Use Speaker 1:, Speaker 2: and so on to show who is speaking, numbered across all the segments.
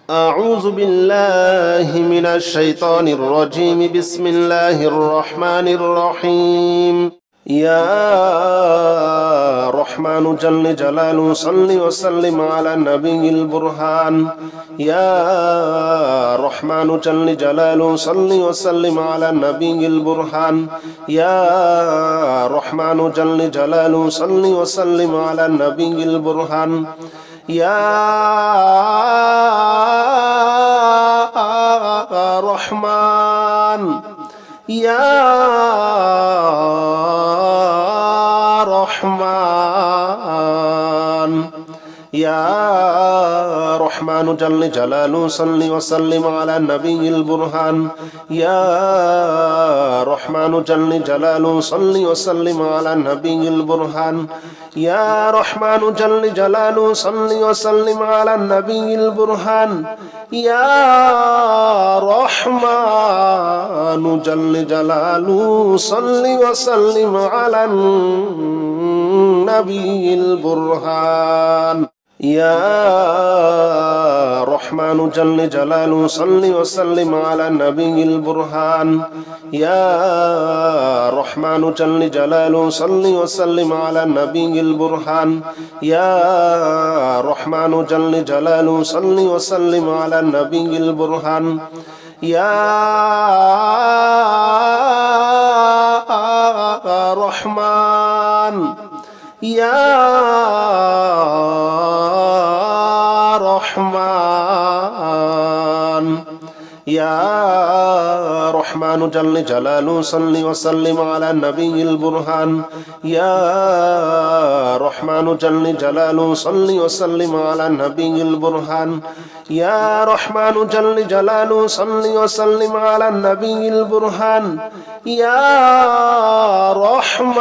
Speaker 1: أعوذ بالله من الشيطان الرجيم بسم الله الرحمن الرحيم يا رحمن جل جلاله صل وسلم على النبي البرهان يا رحمن جل جلاله صل وسلم على النبي البرهان يا رحمن جل جلاله صل وسلم على النبي البرهان يا رحمن يا رحمن يا رحمن جل جلاله صل وسلم على النبي البرهان يا رحمن جل جلاله صل وسلم على النبي البرهان يا رحمن جل جلاله صل وسلم على النبي البرهان يا رحمن جل جلاله صل وسلم على النبي البرهان يا رحمن جل جلاله صل وسلم على النبي البرهان يا رحمن جل جلاله صل وسلم على النبي البرهان يا رحمن جل جلاله صل وسلم على النبي البرهان يا رحمن يا رحمن يا رحمن جل جلاله صل وسلم على النبي البرهان يا رحمن جل جلاله صل وسلم على النبي البرهان يا رحمن جل جلاله صل وسلم على النبي البرهان يا رحمن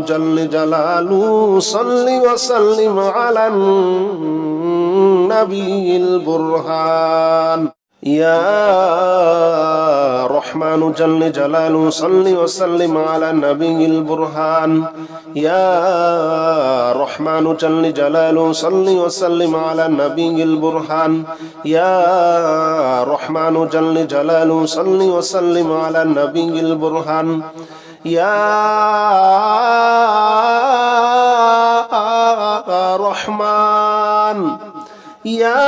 Speaker 1: جل جلاله صل وسلم على النبي البرهان يا رحمن جل جلاله صل وسلم على النبي البرهان يا رحمن جل جلاله صل وسلم على النبي البرهان يا رحمن جل جلاله صل وسلم على النبي البرهان يا رحمن يا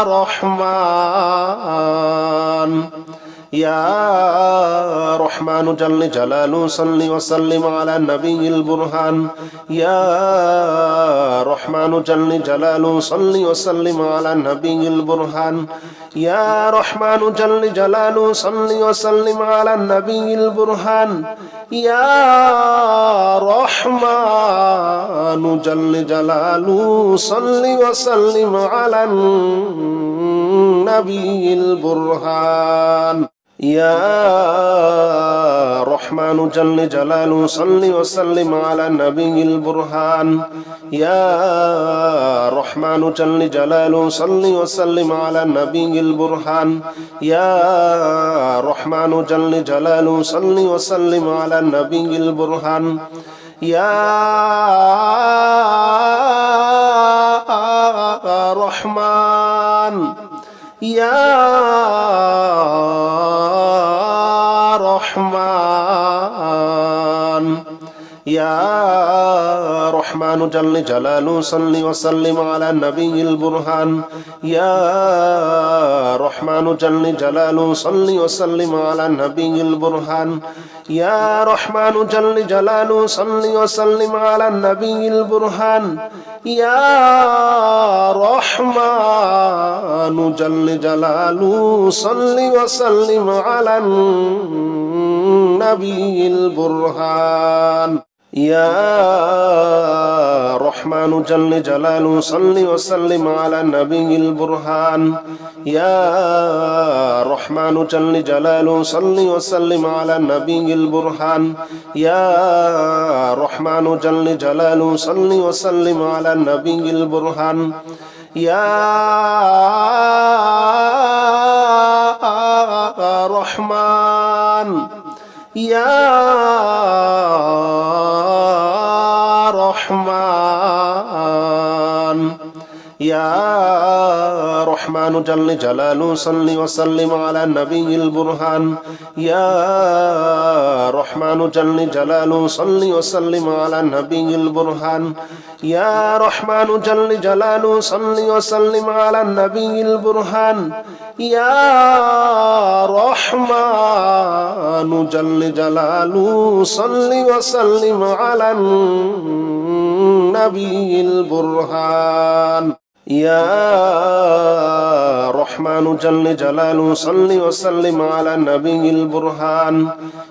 Speaker 1: رحمن يا رحمن جل جلاله صل وسلم على النبي البرهان يا رحمن جل جلاله صل وسلم على النبي البرهان يا رحمن جل جلاله صل وسلم على النبي البرهان يا رحمن جل جلاله صل وسلم على النبي البرهان يا رحمن جل جلاله صل وسلم على النبي البرهان يا رحمن جل جلاله صل وسلم على النبي البرهان يا رحمن جل جلاله صل وسلم على النبي البرهان يا رحمن يا رحمن يا رحمن جل جلاله صل وسلم على النبي البرهان يا رحمن جل جلاله صل وسلم على النبي البرهان يا رحمن جل جلاله صل وسلم على النبي البرهان يا رحمن جل جلاله صل وسلم على النبي البرهان يا رحمن جل جلاله صل وسلم على النبي البرهان يا رحمن جل جلاله صل وسلم على النبي البرهان يا رحمن جل جلاله صل وسلم على النبي البرهان يا رحمن يا رحمن يا رحمن جل جلاله صل وسلم على النبي البرهان يا رحمن جل جلاله صل وسلم على النبي البرهان يا رحمن جل جلاله صل وسلم على النبي البرهان يا رحمن جل جلاله صل وسلم على النبي البرهان يا رحمن جل جلاله صل وسلم على النبي البرهان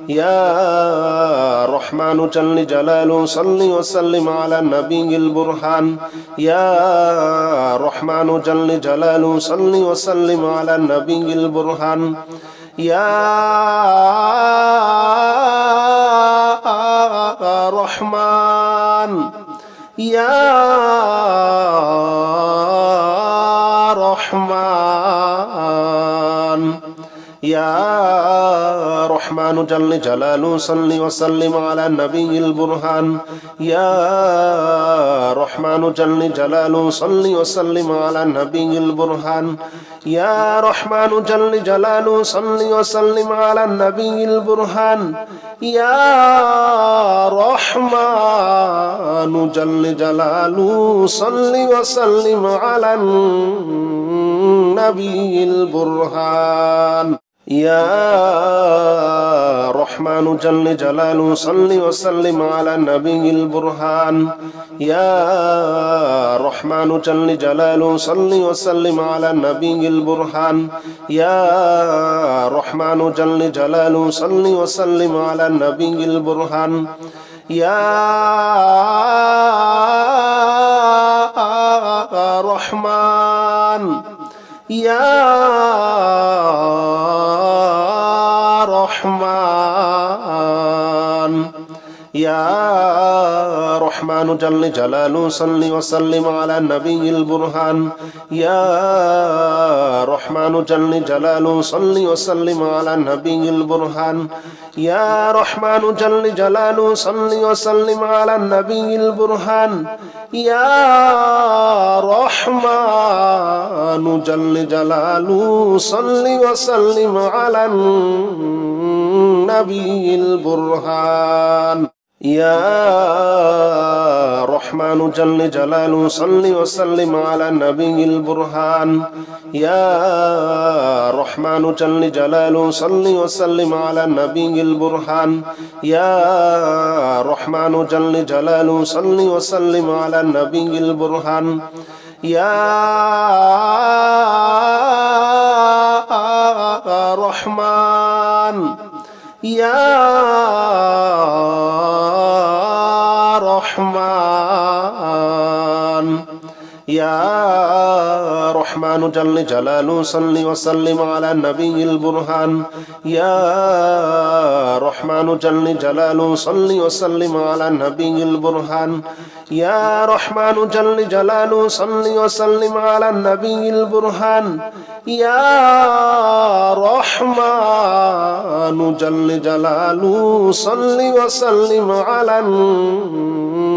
Speaker 1: يا رحمن جل جلاله صل وسلم على النبي البرهان يا رحمن جل جلاله صل وسلم على النبي البرهان يا رحمن يا رحمن يا رحمن جل جلاله صل وسلم على النبي البرهان يا رحمن جل جلاله صل وسلم على النبي البرهان يا رحمن جل جلاله صل وسلم على النبي البرهان يا رحمن جل جلاله صل وسلم على النبي البرهان يا رحمن جل جلاله صل وسلم على النبي البرهان يا رحمن جل جلاله صل وسلم على النبي البرهان يا رحمن جل جلاله صل وسلم على النبي البرهان يا رحمن يا رحمن يا رحمن جل جلاله صل وسلم على النبي البرهان يا رحمن جل جلاله صل وسلم على النبي البرهان يا رحمن جل جلاله صل وسلم على النبي البرهان يا رحمن جل جلاله صل وسلم على النبي البرهان يا رحمن جل جلاله صل وسلم على النبي البرهان يا رحمن جل جلاله صل وسلم على النبي البرهان يا رحمن جل جلاله صل وسلم على النبي البرهان يا رحمن يا رحمن يا رحمن جل جلاله صل وسلم على النبي البرهان يا رحمن جل جلاله صل وسلم على النبي البرهان يا رحمن جل جلاله صل وسلم على النبي البرهان يا رحمن جل جلاله صل وسلم على النبي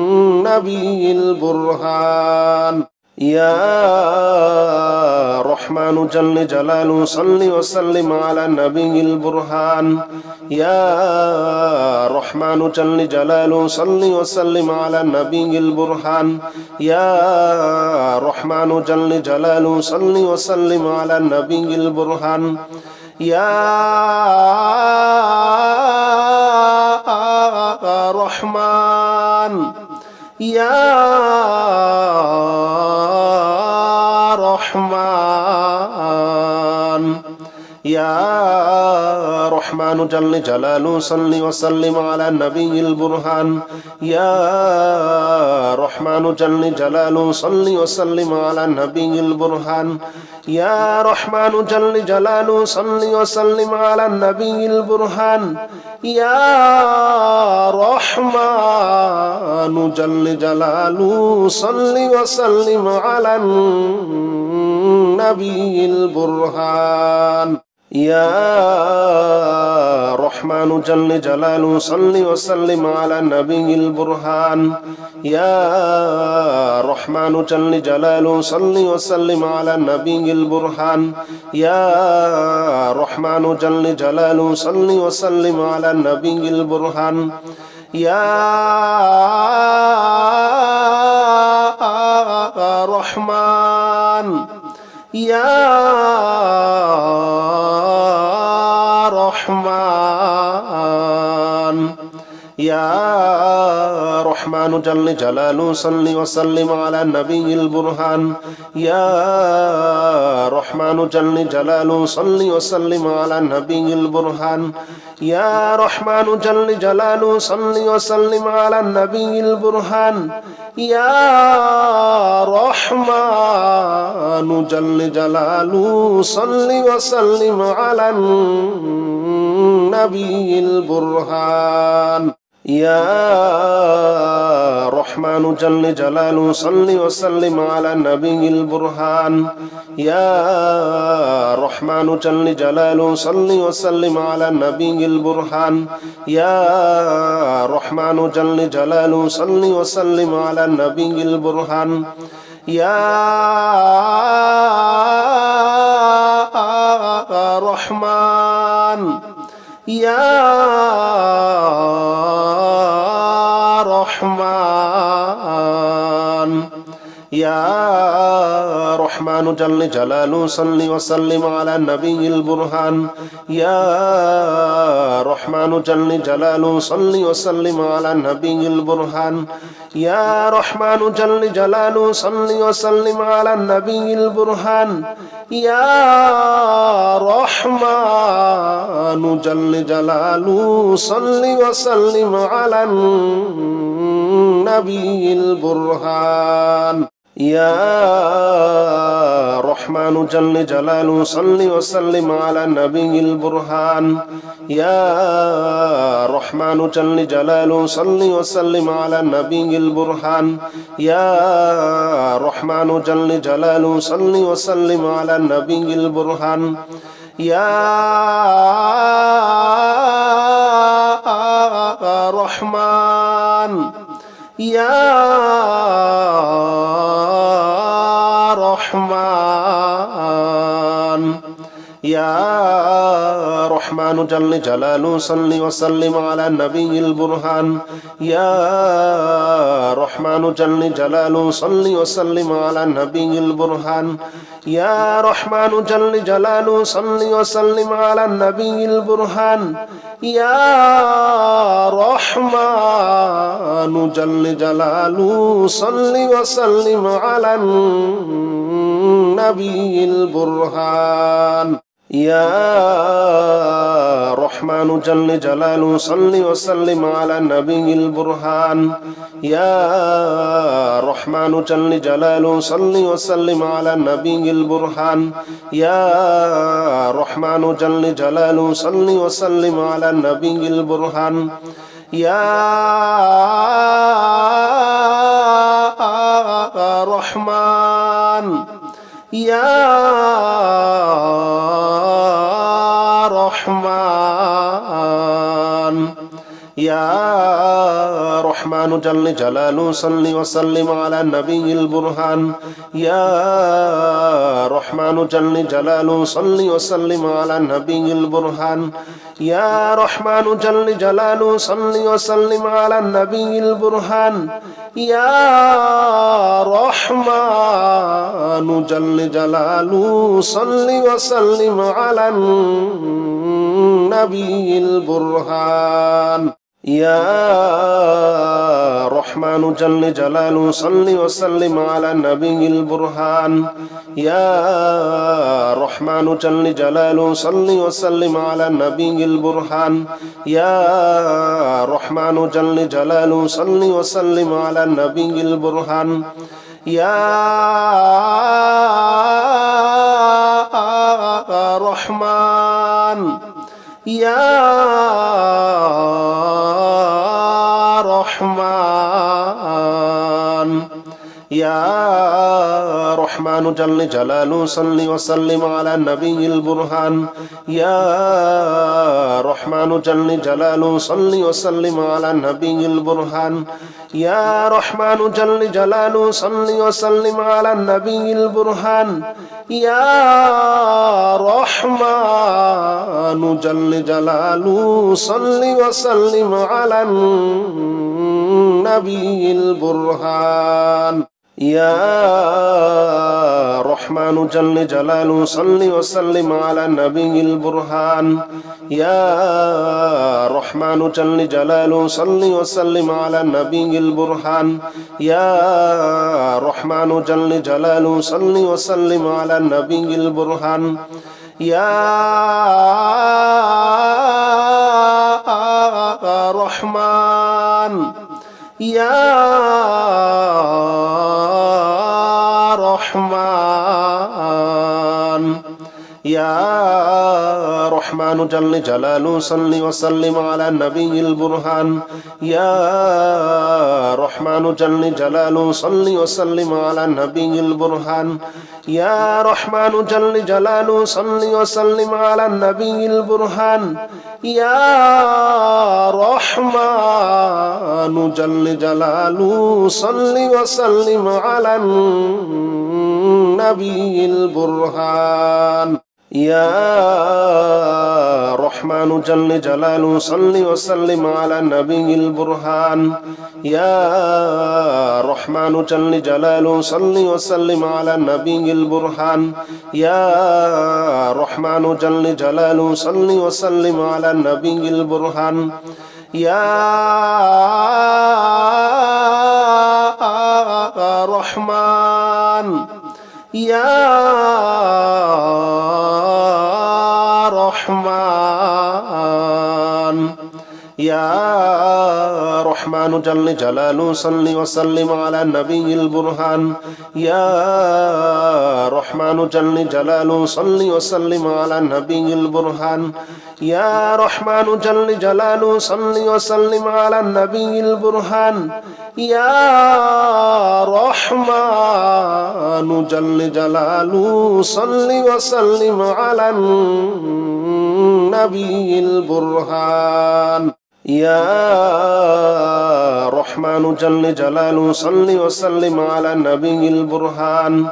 Speaker 1: البرهان يا رحمن جل جلاله صل وسلم على النبي البرهان يا رحمن جل جلاله صل وسلم على النبي البرهان يا رحمن جل جلاله صل وسلم على النبي البرهان يا رحمن يا رحمن يا رحمن جل جلاله صل وسلم على النبي البرهان يا رحمن جل جلاله صل وسلم على النبي البرهان يا رحمن جل جلاله صل وسلم على النبي البرهان يا رحمن جل جلاله صل وسلم على النبي البرهان يا رحمن جل جلاله صل وسلم على النبي البرهان يا رحمن جل جلاله صل وسلم على النبي البرهان يا رحمن جل جلاله صل وسلم على النبي البرهان يا رحمن يا رحمن يا رحمن جل جلاله صل وسلم على النبي البرهان يا رحمن جل جلاله صل وسلم على النبي البرهان يا رحمن جل جلاله صل وسلم على النبي البرهان يا رحمن جل جلاله صل وسلم على النبي البرهان يا رحمن جل جلاله صل وسلم على النبي البرهان يا رحمن جل جلاله صل وسلم على النبي البرهان يا رحمن جل جلاله صل وسلم على النبي البرهان يا رحمن يا رحمن يا رحمن جل جلاله صل وسلم على النبي البرهان يا رحمن جل جلاله صل وسلم على النبي البرهان يا رحمن جل جلاله صل وسلم على النبي البرهان يا رحمن جل جلاله صل وسلم على النبي البرهان يا رحمن جل جلاله صل وسلم على النبي البرهان يا رحمن جل جلاله صل وسلم على النبي البرهان يا رحمن جل جلاله صل وسلم على النبي البرهان يا رحمن يا رحمن يا رحمن جل جلاله صل وسلم على النبي البرهان يا رحمن جل جلاله صل وسلم على النبي البرهان يا رحمن جل جلاله صل وسلم على النبي البرهان يا رحمن جل جلاله صل وسلم على النبي البرهان يا رحمن جل جلاله صل وسلم على النبي البرهان يا رحمن جل جلاله صل وسلم على النبي البرهان يا رحمن جل جلاله صل وسلم على النبي البرهان يا رحمن يا رحمن يا رحمن جل جلاله صل وسلم على النبي البرهان يا رحمن جل جلاله صل وسلم على النبي البرهان يا رحمن جل جلاله صل وسلم على النبي البرهان يا رحمن جل جلاله صل وسلم على النبي البرهان يا رحمن جل جلاله صل وسلم على النبي البرهان يا رحمن جل جلاله صل وسلم على النبي البرهان يا رحمن جل جلاله صل وسلم على النبي البرهان يا رحمن يا رحمن يا رحمن جل جلاله صل وسلم على النبي البرهان يا رحمن جل جلاله صل وسلم على النبي البرهان يا رحمن جل جلاله صل وسلم على النبي البرهان يا رحمن جل جلاله صل وسلم على النبي البرهان يا رحمن جل جلاله صل وسلم على النبي البرهان يا رحمن جل جلاله صل وسلم على النبي البرهان يا رحمن جل جلاله صل وسلم على النبي البرهان يا رحمن يا رحمن يا رحمن جل جلاله صل وسلم على النبي البرهان يا رحمن جل جلاله صل وسلم على النبي البرهان يا رحمن جل جلاله صل وسلم على النبي البرهان يا رحمن جل جلاله صل وسلم على النبي البرهان يا رحمن جل جلاله صل وسلم على النبي البرهان يا رحمن جل جلاله صل وسلم على النبي البرهان يا رحمن جل جلاله صل وسلم على النبي البرهان يا رحمن يا رحمن يا رحمن جل جلاله صل وسلم على النبي البرهان يا رحمن جل جلاله صل وسلم على النبي البرهان يا رحمن جل جلاله صل وسلم على النبي البرهان يا رحمن جل جلاله صل وسلم على النبي البرهان يا رحمن جل جلاله صل وسلم على النبي البرهان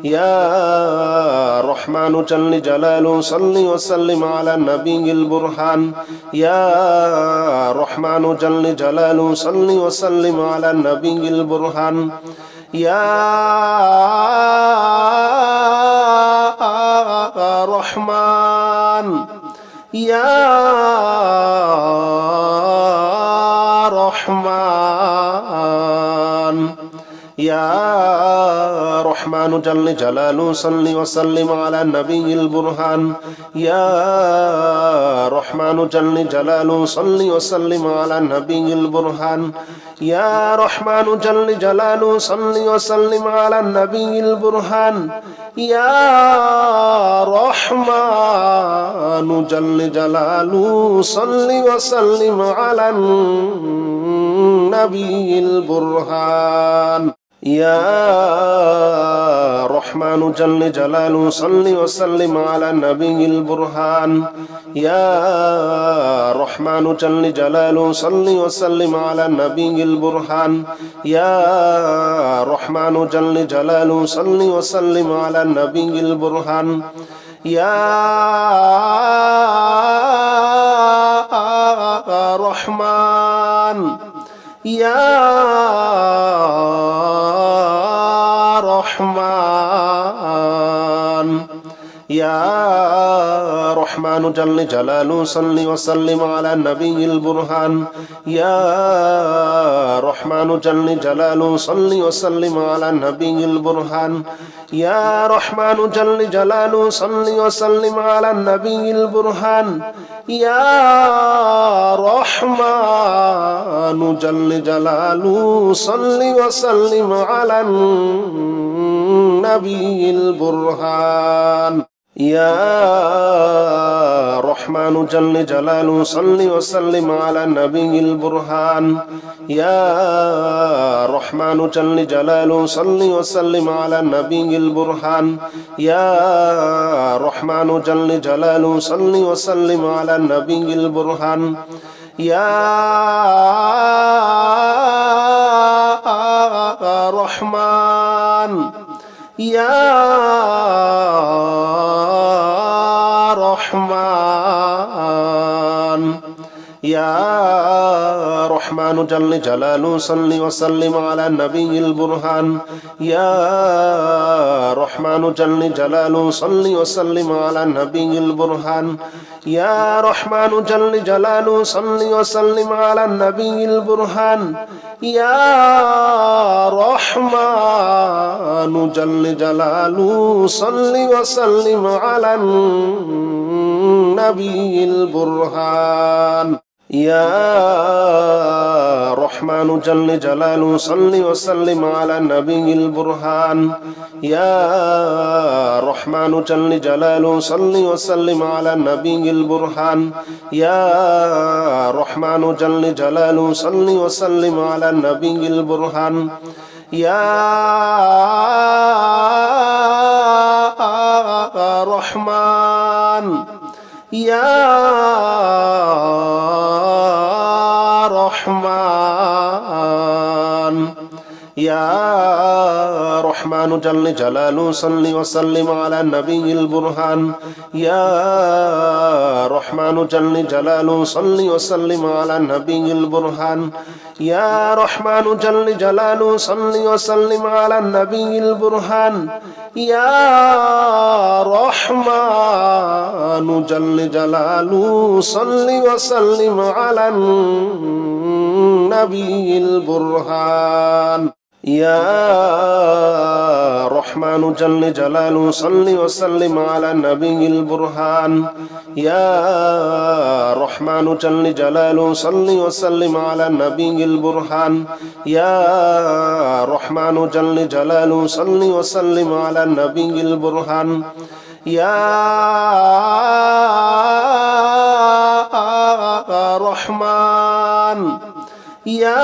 Speaker 1: يا رحمن جل جلاله صل وسلم على النبي البرهان يا رحمن جل جلاله صل وسلم على النبي البرهان يا رحمن يا رحمن يا رحمن جل جلاله صل وسلم على النبي البرهان يا رحمن جل جلاله صل وسلم على النبي البرهان يا رحمن جل جلاله صل وسلم على النبي البرهان يا رحمن جل جلاله صل وسلم على النبي البرهان يا رحمن جل جلاله صل وسلم على النبي البرهان يا رحمن جل جلاله صل وسلم على النبي البرهان يا رحمن جل جلاله صل وسلم على النبي البرهان يا رحمن يا رحمن يا رحمن جل جلاله صل وسلم على النبي البرهان يا رحمن جل جلاله صل وسلم على النبي البرهان يا رحمن جل جلاله صل وسلم على النبي البرهان يا رحمن جل جلاله صل وسلم على النبي البرهان يا رحمن جل جلاله صل وسلم على النبي البرهان يا رحمن جل جلاله صل وسلم على النبي البرهان يا رحمن جل جلاله صل وسلم على النبي البرهان يا رحمن يا رحمن يا رحمن جل جلاله صل وسلم على النبي البرهان يا رحمن جل جلاله صل وسلم على النبي البرهان يا رحمن جل جلاله صل وسلم على النبي البرهان يا رحمن جل جلاله صل وسلم على النبي البرهان يا رحمن جل جلاله صل وسلم على النبي البرهان يا رحمن جل جلاله صل وسلم على النبي البرهان يا رحمن جل جلاله صل وسلم على النبي البرهان يا رحمن يا رحمن يا رحمن جل جلاله صل وسلم على النبي البرهان يا رحمن جل جلاله صل وسلم على النبي البرهان يا رحمن جل جلاله صل وسلم على النبي البرهان يا رحمن جل جلاله صل وسلم على النبي البرهان يا رحمن جل جلاله صل وسلم على النبي البرهان يا رحمن جل جلاله صل وسلم على النبي البرهان يا رحمن جل جلاله صل وسلم على النبي البرهان يا رحمن يا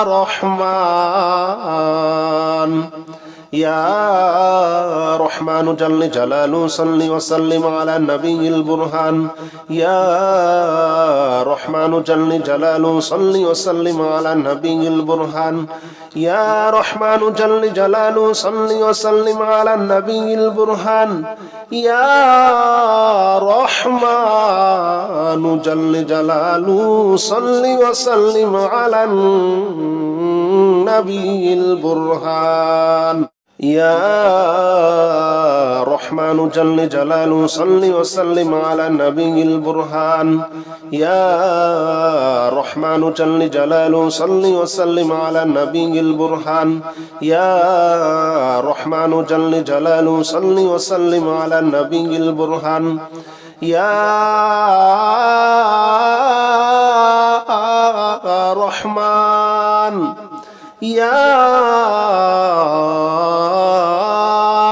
Speaker 1: رحمن يا رحمن جل جلاله صل وسلم على النبي البرهان يا رحمن جل جلاله صل وسلم على النبي البرهان يا رحمن جل جلاله صل وسلم على النبي البرهان يا رحمن جل جلاله صل وسلم على النبي البرهان يا رحمن جل جلاله صل وسلم على النبي البرهان يا رحمن جل جلاله صل وسلم على النبي البرهان يا رحمن جل جلاله صل وسلم على النبي البرهان يا رحمن يا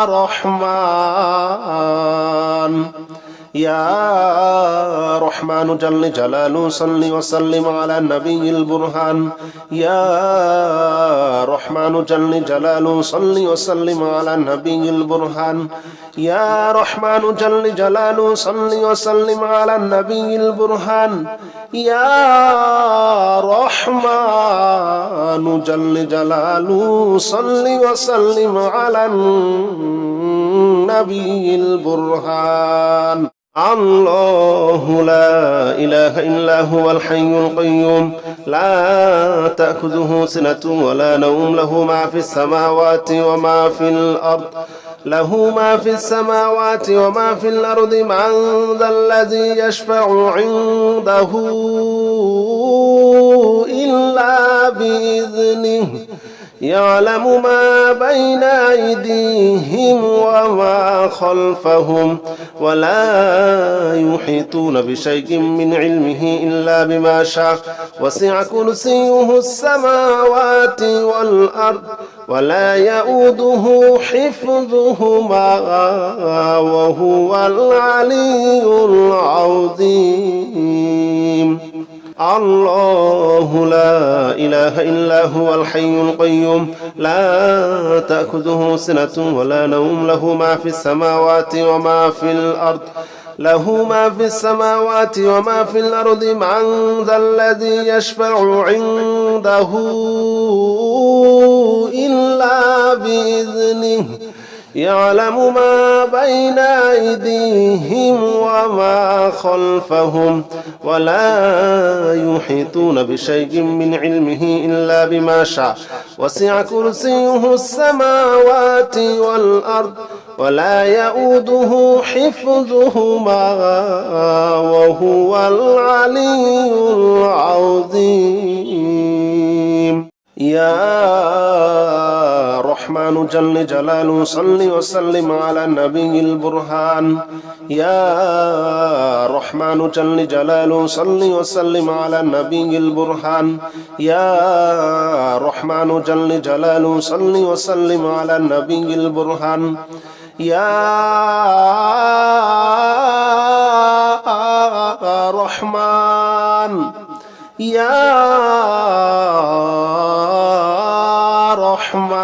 Speaker 1: رحمن يا رحمن جل جلاله صل وسلم على النبي البرهان يا رحمن جل جلاله صل وسلم على النبي البرهان يا رحمن جل جلاله صل وسلم على النبي البرهان يا رحمن جل جلاله صل وسلم على النبي البرهان الله لا إله إلا هو الحي القيوم لا تأخذه سنة ولا نوم له ما في السماوات وما في الأرض له ما في السماوات وما في الأرض من ذا الذي يشفع عنده إلا بإذنه يعلم ما بين أيديهم وما خلفهم ولا يحيطون بشيء من علمه إلا بما شاء وسع كرسيه السماوات والأرض ولا يؤوده حفظهما وهو العلي العظيم. الله لا إله إلا هو الحي القيوم لا تأخذه سنة ولا نوم له ما في السماوات وما في الأرض وما في الأرض من ذا الذي يشفع عنده إلا بإذنه يعلم ما بين أيديهم وما خلفهم ولا يحيطون بشيء من علمه إلا بما شاء وسع كرسيه السماوات والأرض ولا يؤوده حفظهما وهو العلي العظيم. يا رحمن جل جلاله صل وسلم على النبي البرهان. يا رحمن جل جلاله صل وسلم على النبي البرهان. يا رحمن جل جلاله صل وسلم على النبي البرهان. يا رحمن يا رحمن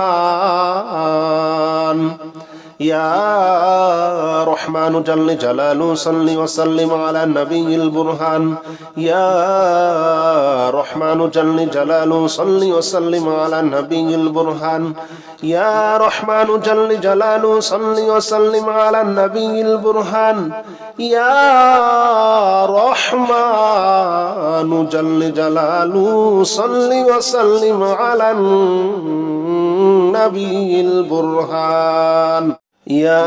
Speaker 1: يا رحمن جل جلاله صل وسلم على النبي البرهان. يا رحمن جل جلاله صل وسلم على النبي البرهان. يا رحمن جل جلاله صل وسلم على النبي البرهان. يا رحمن جل جلاله صل وسلم على النبي البرهان. يا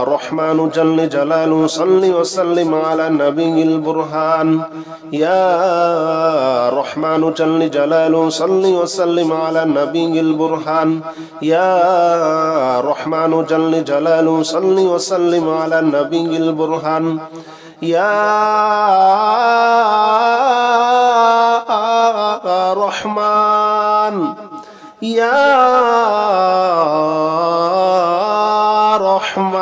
Speaker 1: رحمن جل جلاله صل وسلم على النبي البرهان. يا رحمن جل جلاله صل وسلم على النبي البرهان. يا رحمن جل جلاله صل وسلم على النبي البرهان. يا رحمن يا رحمن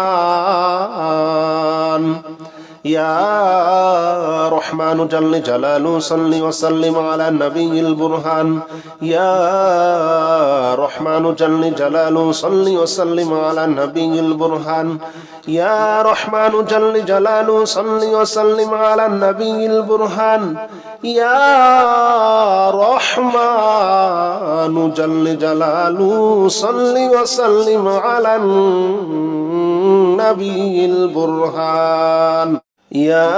Speaker 1: يا رحمن جل جلاله صل وسلم على النبي البرهان. يا رحمن جل جلاله صل وسلم على النبي البرهان. يا رحمن جل جلاله صل وسلم على النبي البرهان. يا رحمن جل جلاله صل وسلم على النبي البرهان. يا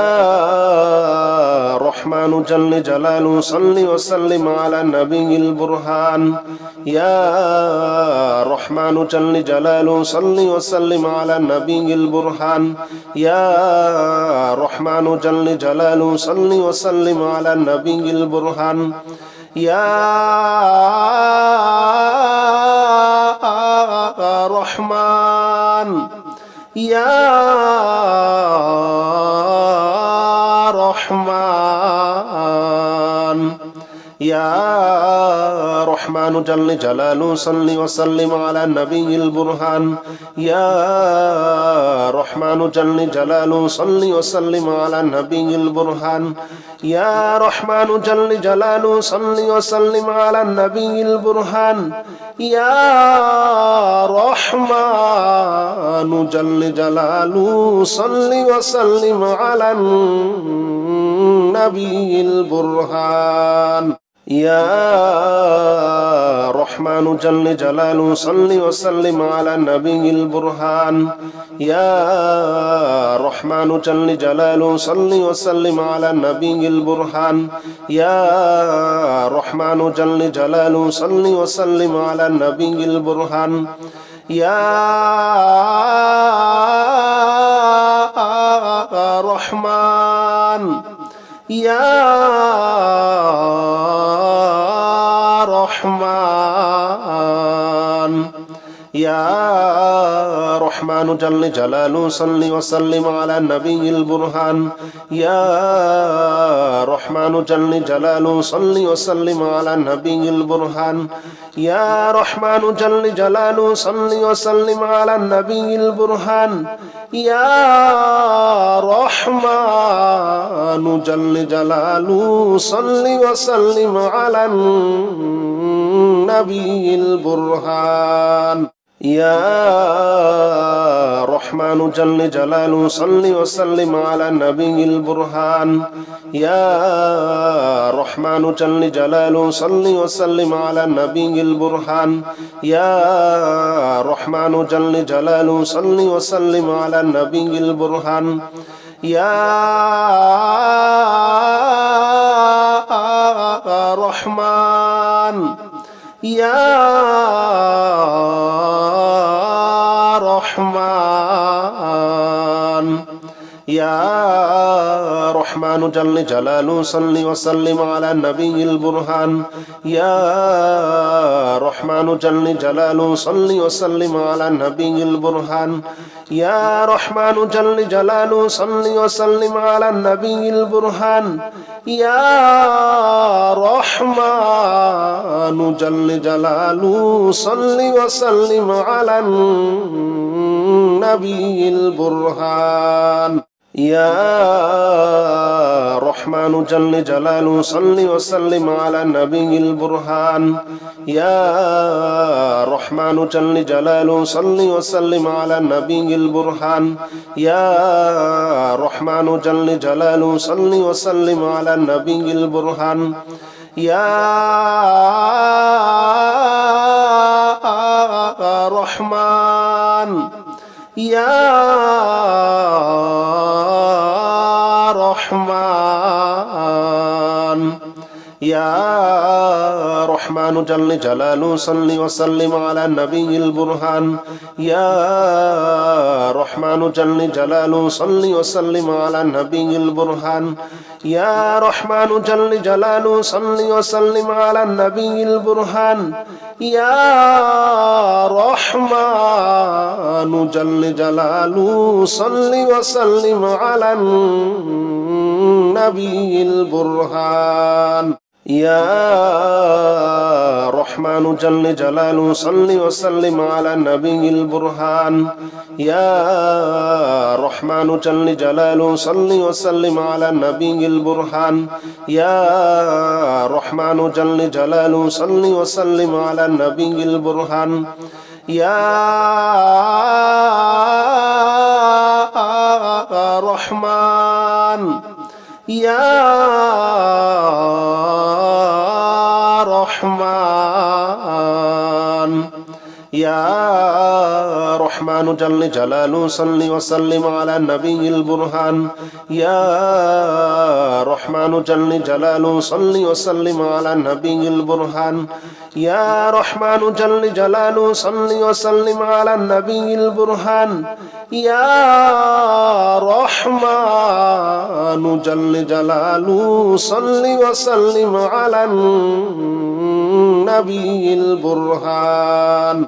Speaker 1: رحمن جل جلاله صل وسلم على النبي البرهان. يا رحمن جل جلاله صل وسلم على النبي البرهان. يا رحمن جل جلاله صل وسلم على النبي البرهان. يا رحمن يا رحمن يا رحمن جل جلاله صل وسلم على النبي البرهان. يا رحمن جل جلاله صل وسلم على النبي البرهان. يا رحمن جل جلاله صل وسلم على النبي البرهان. يا رحمن جل جلاله صل وسلم على النبي البرهان. يا رحمن جل جلاله صل وسلم على النبي البرهان. يا رحمن جل جلاله صل وسلم على النبي البرهان. يا رحمن جل جلاله صل وسلم على النبي البرهان. يا رحمن يا রহমান ইয়া রহমান জাল্লে জালালু সাল্লি ওয়া সাল্লিম আলা নবিয়িল বুরহান ইয়া রহমান জাল্লে জালালু সাল্লি ওয়া সাল্লিম আলা নবিয়িল বুরহান ইয়া রহমান জাল্লে জালালু সাল্লি ওয়া সাল্লিম আলা নবিয়িল বুরহান ইয়া রহমান জাল্লে জালালু সাল্লি ওয়া সাল্লিম আলা নবিয়িল বুরহান يا رحمن جل جلاله صل وسلم على النبي البرهان يا رحمن جل جلاله صل وسلم على النبي البرهان يا رحمن جل جلاله صل وسلم على النبي البرهان يا رحمن يا رحمن يا رحمن جل جلاله صل وسلم على النبي البرهان يا رحمن جل جلاله صل وسلم على النبي البرهان يا رحمن جل جلاله صل وسلم على النبي البرهان يا رحمن جل جلاله صل وسلم على النبي البرهان يا رحمن جل جلاله صل وسلم على النبي البرهان يا رحمن جل جلاله صل وسلم على النبي البرهان يا رحمن جل جلاله صل وسلم على النبي البرهان يا رحمن يا رحمن يا رحمن جل جلاله صل وسلم على النبي البرهان يا رحمن جل جلاله صل وسلم على النبي البرهان يا رحمن جل جلاله صل وسلم على النبي البرهان يا رحمن جل جلاله صل وسلم على النبي البرهان يا رحمن جل جلاله صل وسلم على النبي البرهان يا رحمن جل جلاله صل وسلم على النبي البرهان يا رحمن جل جلاله صل وسلم على النبي البرهان يا رحمن يا رحمن يا رحمن جل جلاله صل وسلم على النبي البرهان يا رحمن جل جلاله صل وسلم على النبي البرهان يا رحمن جل جلاله صل وسلم على النبي البرهان يا رحمن جل جلاله صل وسلم على النبي البرهان